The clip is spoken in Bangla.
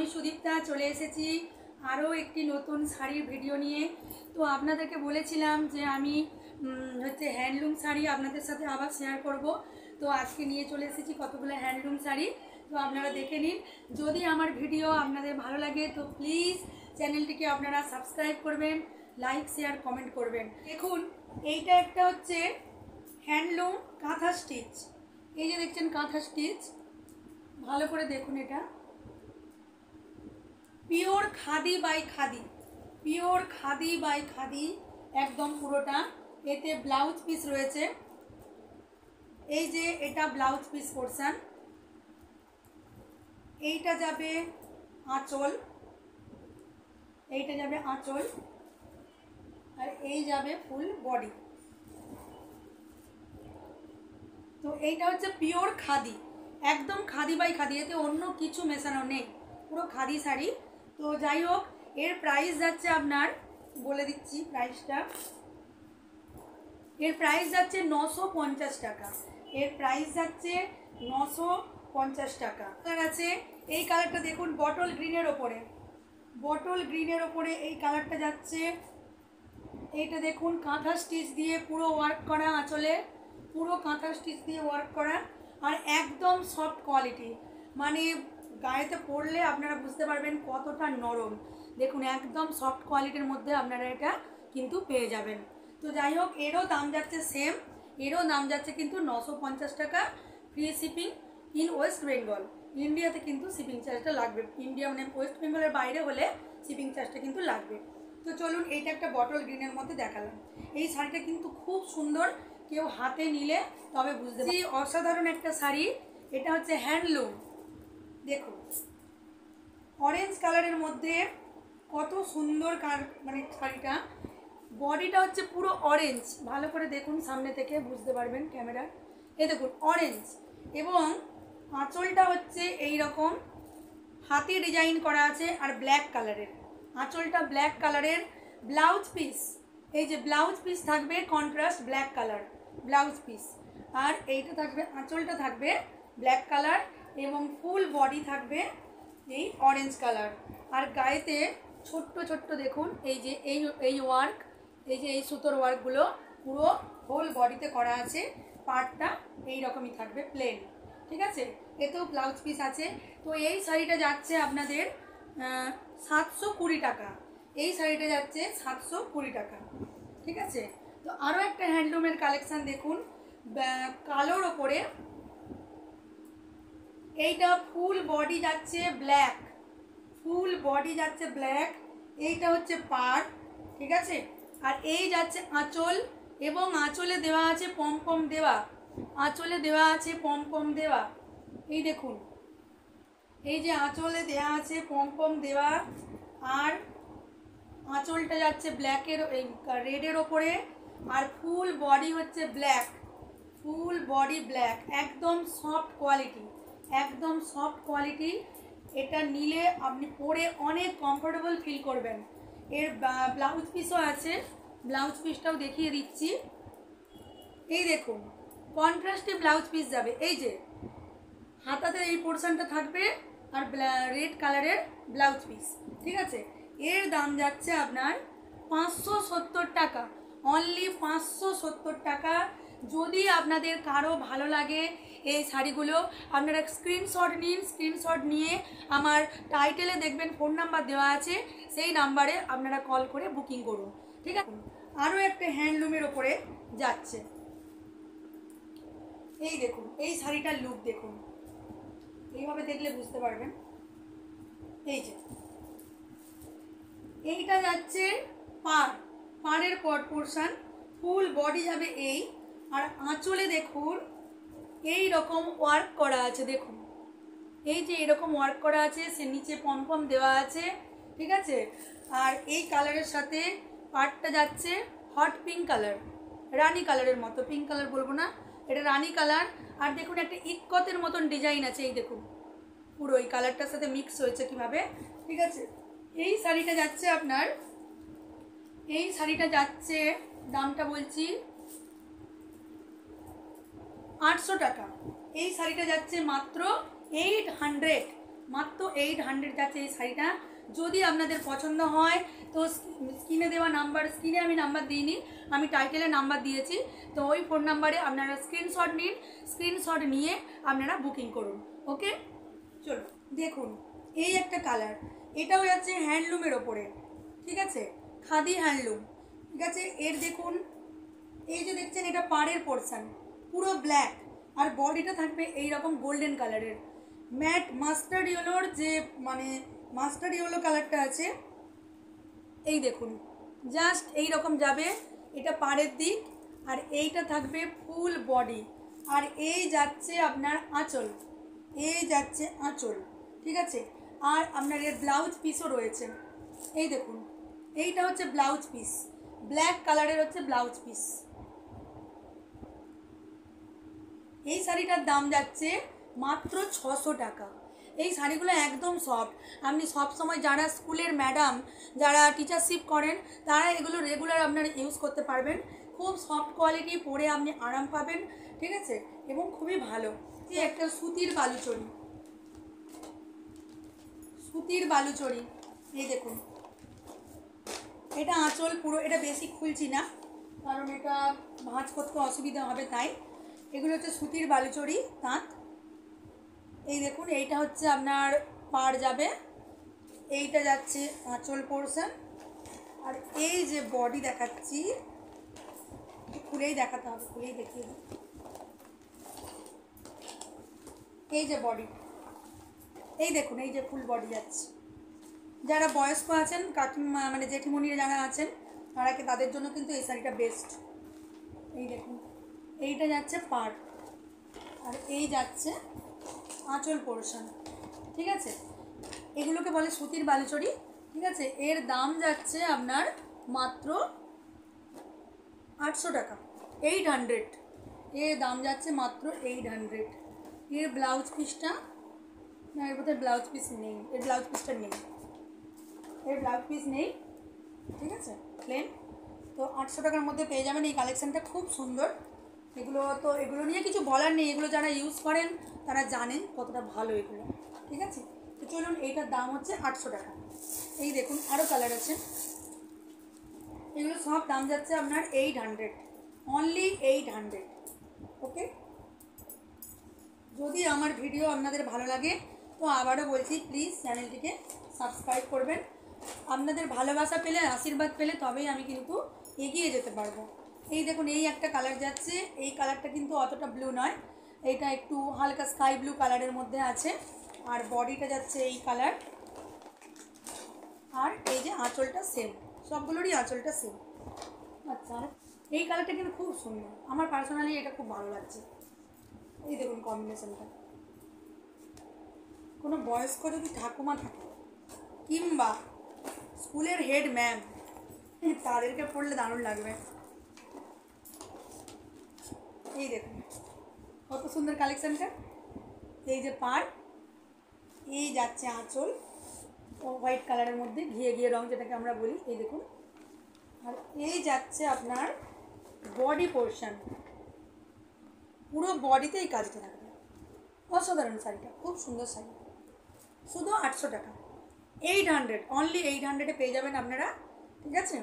আমি সুদীপ্তা চলে এসেছি আরও একটি নতুন শাড়ির ভিডিও নিয়ে। তো আপনাদেরকে বলেছিলাম যে আমি হচ্ছে হ্যান্ডলুম শাড়ি আপনাদের সাথে আবার শেয়ার করব। তো আজকে নিয়ে চলে এসেছি কতগুলো হ্যান্ডলুম শাড়ি, তো আপনারা দেখে নিন। যদি আমার ভিডিও আপনাদের ভালো লাগে তো প্লিজ চ্যানেলটিকে আপনারা সাবস্ক্রাইব করবেন, লাইক শেয়ার কমেন্ট করবেন। দেখুন এইটা একটা হচ্ছে হ্যান্ডলুম কাঁথা স্টিচ। এই যে দেখছেন কাঁথা স্টিচ, ভালো করে দেখুন। এটা pure khadi by khadi, pure khadi by khadi একদম পুরোটা। এতে ব্লাউজ পিস রয়েছে, এই যে এটা ব্লাউজ পিস পোর্শন। এইটা যাবে আঁচল, এইটা যাবে আঁচল, আর এই যাবে ফুল বডি। তো এইটা হচ্ছে পিওর খাদি, একদম খাদি বাই খাদি, এতে অন্য কিছু মেশানো নেই, পুরো খাদি শাড়ি। তো যাই হোক, এর প্রাইস যাচ্ছে আপনার, বলে দিচ্ছি প্রাইসটা, এর প্রাইস যাচ্ছে 950 টাকা। এর প্রাইস যাচ্ছে 950 টাকা। কালার আছে, এই কালারটা দেখুন বটল গ্রিনের ওপরে, বটল গ্রিনের ওপরে এই কালারটা যাচ্ছে। এইটা দেখুন কাঁথা স্টিচ দিয়ে পুরো ওয়ার্ক করা, আঁচলে পুরো কাঁথা স্টিচ দিয়ে ওয়ার্ক করা, আর একদম সফট কোয়ালিটি, মানে গায়েতে পরলে আপনারা বুঝতে পারবেন কতটা নরম। দেখুন একদম সফট কোয়ালিটির মধ্যে আপনারা এটা কিন্তু পেয়ে যাবেন। তো যাই হোক, এরও দাম যাচ্ছে সেম, এরও দাম যাচ্ছে কিন্তু 950 টাকা, free shipping in West Bengal. ইন্ডিয়াতে কিন্তু শিপিং চার্জটা লাগবে, ইন্ডিয়া মানে ওয়েস্ট বেঙ্গলের বাইরে হলে শিপিং চার্জটা কিন্তু লাগবে। তো চলুন, এইটা একটা বটল গ্রিনের মধ্যে দেখালাম। এই শাড়িটা কিন্তু খুব সুন্দর, কেউ হাতে নিলে তবে বুঝতে পারবে। অসাধারণ একটা শাড়ি, এটা হচ্ছে হ্যান্ডলুম। দেখুন অরেঞ্জ কালারের মধ্যে কত সুন্দর মানে শাড়িটা, বডিটা হচ্ছে পুরো অরেঞ্জ, ভালো করে দেখুন সামনে থেকে বুঝতে পারবেন ক্যামেরা। এই দেখুন অরেঞ্জ, এবং আঁচলটা হচ্ছে এই রকম হাতি ডিজাইন করা আছে, আর ব্ল্যাক কালারের আঁচলটা, ব্ল্যাক কালারের ব্লাউজ পিস। এই যে ব্লাউজ পিস থাকবে contrast black colour blouse piece, আর এইটা থাকবে আঁচলটা থাকবে ব্ল্যাক কালার, এবং ফুল বডি থাকবে এই অরেঞ্জ কালার। আর গায়েতে ছোট্ট ছোট্ট দেখুন এই যে এই ওয়ার্ক, এই যে এই সুতোর ওয়ার্কগুলো পুরো হোল বডিতে করা আছে। পার্টটা এই রকমই থাকবে প্লেন, ঠিক আছে। এতেও ব্লাউজ পিস আছে। তো এই শাড়িটা যাচ্ছে আপনাদের 720 টাকা, এই শাড়িটা যাচ্ছে 720 টাকা, ঠিক আছে। তো আরও একটা হ্যান্ডলুমের কালেকশান দেখুন, কালোর ওপরে এইটা ফুল বডি যাচ্ছে ব্ল্যাক, ফুল বডি যাচ্ছে ব্ল্যাক, এইটা হচ্ছে পাড়, ঠিক আছে। আর এই যাচ্ছে আঁচল, এবং আঁচলে দেওয়া আছে পমপম দেওয়া, আঁচলে দেওয়া আছে পমপম দেওয়া। এই দেখুন এই যে আঁচলে দেওয়া আছে পমপম দেওয়া, আর আঁচলটা যাচ্ছে ব্ল্যাকের এই রেডের ওপরে, আর ফুল বডি হচ্ছে ব্ল্যাক, ফুল বডি ব্ল্যাক, একদম সফট কোয়ালিটি, একদম সফট কোয়ালিটি। এটা নিলে আপনি পরে অনেক কমফোর্টেবল ফিল করবেন। এর ব্লাউজ পিসও আছে, ব্লাউজ পিসটাও দেখিয়ে দিচ্ছি। এই দেখুন কন্ট্রাস্টে ব্লাউজ পিস যাবে, এই যে হাতাতে এই পোর্শনটা থাকবে, আর রেড কালারের ব্লাউজ পিস, ঠিক আছে। এর দাম যাচ্ছে আপনার 570 টাকা, অনলি 570 টাকা। যদি আপনাদের কারো ভালো লাগে এই শাড়িগুলো, আপনারা স্ক্রিনশট নিন, স্ক্রিনশট নিয়ে আমার টাইটেলে দেখবেন ফোন নাম্বার দেওয়া আছে, সেই নাম্বারে আপনারা কল করে বুকিং করুন, ঠিক আছে। আরও একটা হ্যান্ডলুমের ওপরে যাচ্ছে, এই দেখুন এই শাড়িটার লুক দেখুন, এইভাবে দেখলে বুঝতে পারবেন। এই যে এইটা যাচ্ছে পাড়ের পোর্শন, ফুল বডি যাবে এই, আর আঁচলে দেখুন এই রকম ওয়ার্ক করা আছে, দেখুন এই যে এরকম ওয়ার্ক করা আছে, সে নিচে পমপম দেওয়া আছে, ঠিক আছে। আর এই কালারের সাথে পাড়টা যাচ্ছে হট পিঙ্ক কালার, রানী কালারের মতো, পিঙ্ক কালার বলবো না, এটা রানী কালার। আর দেখুন একটা ইক্কতের মতন ডিজাইন আছে, এই দেখুন পুরো এই কালারটার সাথে মিক্স হয়েছে কীভাবে, ঠিক আছে। এই শাড়িটা যাচ্ছে আপনার, এই শাড়িটা যাচ্ছে, দামটা বলছি 800 টাকা। এই শাড়িটা যাচ্ছে মাত্র 800, মাত্র 800 যাচ্ছে এই শাড়িটা। যদি আপনাদের পছন্দ হয় তো স্ক্রিনে দেওয়া নাম্বার, স্ক্রিনে আমি নাম্বার দিইনি, আমি টাইটেলে নাম্বার দিয়েছি, তো ওই ফোন নাম্বারে আপনারা স্ক্রিনশট নিন, স্ক্রিনশট নিয়ে আপনারা বুকিং করুন। ওকে, চলো দেখুন এই একটা কালার, এটাও যাচ্ছে হ্যান্ডলুমের ওপরে, ঠিক আছে, খাদি হ্যান্ডলুম, ঠিক আছে। এর দেখুন এই যে দেখছেন এটা পাড়ের পোর্শন পুরো ব্ল্যাক, আর বডিটা থাকবে এই রকম গোল্ডেন কালারের, ম্যাট মাস্টার্ড ইয়েলোর যে মানে মাস্টার্ড ইয়েলো কালারটা আছে, এই দেখুন জাস্ট এই রকম যাবে, এটা পাড়ের দিক, আর এইটা থাকবে ফুল বডি, আর এই যাচ্ছে আপনার আঁচল, এই যাচ্ছে আঁচল, ঠিক আছে। আর আপনার এর ব্লাউজ পিসও রয়েছে, এই দেখুন এইটা হচ্ছে ব্লাউজ পিস, ব্ল্যাক কালারের হচ্ছে ব্লাউজ পিস। এই শাড়িটার দাম যাচ্ছে মাত্র 600 টাকা। এই শাড়িগুলো একদম সফট, আপনি সব সময় যারা স্কুলের ম্যাডাম, যারা টিচারশিপ করেন, তারা এগুলো রেগুলার আপনারা ইউজ করতে পারবেন। খুব সফট কোয়ালিটি, পরে আপনি আরাম পাবেন, ঠিক আছে, এবং খুবই ভালো। এই একটা সুতির বালুচরি, সুতির বালুচরি, এই দেখুন এটা আঁচল পুরো, এটা বেশি খুলছি না কারণ এটা ভাঁজ করতে অসুবিধা হবে, তাই এগুলো হচ্ছে সুতির বালুচরি তাঁত। এই দেখুন এইটা হচ্ছে আপনার পাড় যাবে, এইটা যাচ্ছে আঁচল পোর্শন, আর এই যে বডি দেখাচ্ছি, খুলেই দেখাতে হবে, খুলেই দেখিয়ে দিই, এই যে বডি, এই দেখুন এই যে ফুল বডি যাচ্ছে। যারা বয়স্ক আছেন, কাকিমা মানে জেঠিমণিরা যারা আছেন, তাদের জন্য কিন্তু এই শাড়িটা বেস্ট। এই দেখুন এইটা যাচ্ছে পাড়, আর এই যাচ্ছে আঁচল পোর্শন, ঠিক আছে। এগুলোকে বলে সুতির বালুচরি, ঠিক আছে। এর দাম যাচ্ছে আপনার মাত্র 800 টাকা, 800, এর দাম যাচ্ছে মাত্র 800। এর ব্লাউজ পিসটা না, এর বোধহয় ব্লাউজ পিস নেই, এর ব্লাউজ পিসটা নেই, এর ব্লাউজ পিস নেই, ঠিক আছে, প্লেন। তো 800 টাকার মধ্যে পেয়ে যাবেন এই কালেকশানটা, খুব সুন্দর। এগুলো তো এগুলো নিয়ে কিছু বলার নেই, এগুলো যারা ইউজ করেন তারা জানেন কতটা ভালো এগুলো, ঠিক আছে। তো চলুন, এইটার দাম হচ্ছে 800 টাকা। এই দেখুন আরও কালার আছে, এগুলো সব দাম যাচ্ছে আপনার 800, অনলি 800। ওকে, যদি আমার ভিডিও আপনাদের ভালো লাগে তো আবারও বলছি প্লিজ চ্যানেলটিকে সাবস্ক্রাইব করবেন। আপনাদের ভালোবাসা পেলে, আশীর্বাদ পেলে তবেই আমি কিন্তু এগিয়ে যেতে পারবো। এই দেখুন এই একটা কালার যাচ্ছে, এই কালারটা কিন্তু অতটা ব্লু নয়, এইটা একটু হালকা স্কাই ব্লু কালারের মধ্যে আছে, আর বডিটা যাচ্ছে এই কালার, আর এই যে আঁচলটা সেম, সবগুলোরই আঁচলটা সেম। আচ্ছা, এই কালারটা কিন্তু খুব সুন্দর, আমার পার্সোনালি এটা খুব ভালো লাগছে। এই দেখুন কম্বিনেশনটা, কোনো বয়স্ক যদি ঠাকুমা থাকে কিংবা স্কুলের হেড ম্যাম, তাদেরকে পড়লে দারুণ লাগবে। এই দেখুন কত সুন্দর কালেকশানটা, এই যে পাড়, এই যাচ্ছে আঁচল ও হোয়াইট কালারের মধ্যে ঘিয়ে ঘিয়ে রং যেটাকে আমরা বলি, এই দেখুন, আর এই যাচ্ছে আপনার বডি পোর্শন, পুরো বডিতে এই কাজটা থাকবে। অসাধারণ শাড়িটা, খুব সুন্দর শাড়ি, শুধু 800 টাকা, 800, অনলি 800-এ পেয়ে যাবেন আপনারা, ঠিক আছে।